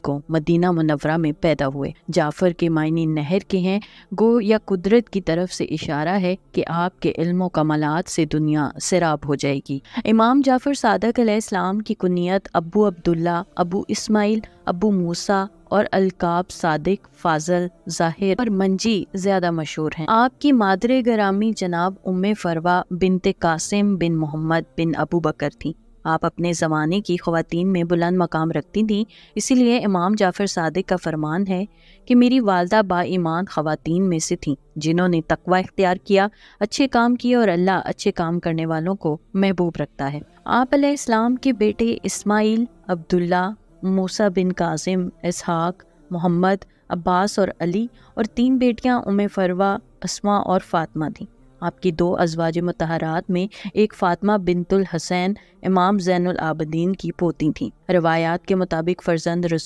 کو مدینہ منورہ میں پیدا ہوئے۔ جعفر کے معنی نہر کے ہیں، گو یا قدرت کی طرف سے اشارہ ہے کہ آپ کے علم و کمالات سے دنیا سیراب ہو جائے گی۔ امام جعفر صادق علیہ السلام کی کنیت ابو عبداللہ، ابو اسماعیل، ابو موسیٰ اور القاب صادق، فاضل، ظاہر اور منجی زیادہ مشہور ہیں۔ آپ کی مادر گرامی جناب ام فروہ بنت قاسم بن محمد بن ابو بکر تھیں۔ آپ اپنے زمانے کی خواتین میں بلند مقام رکھتی تھیں، اسی لیے امام جعفر صادق کا فرمان ہے کہ میری والدہ با ایمان خواتین میں سے تھیں جنہوں نے تقوی اختیار کیا، اچھے کام کیے، اور اللہ اچھے کام کرنے والوں کو محبوب رکھتا ہے۔ آپ علیہ السلام کے بیٹے اسماعیل، عبداللہ، موسیٰ بن کاظم، اسحاق، محمد، عباس اور علی، اور 3 بیٹیاں ام فروہ، اسماء اور فاطمہ تھیں۔ آپ کی 2 ازواج مطہرات میں ایک فاطمہ بنت الحسین امام زین العابدین کی پوتی تھیں۔ روایات کے مطابق فرزند رسول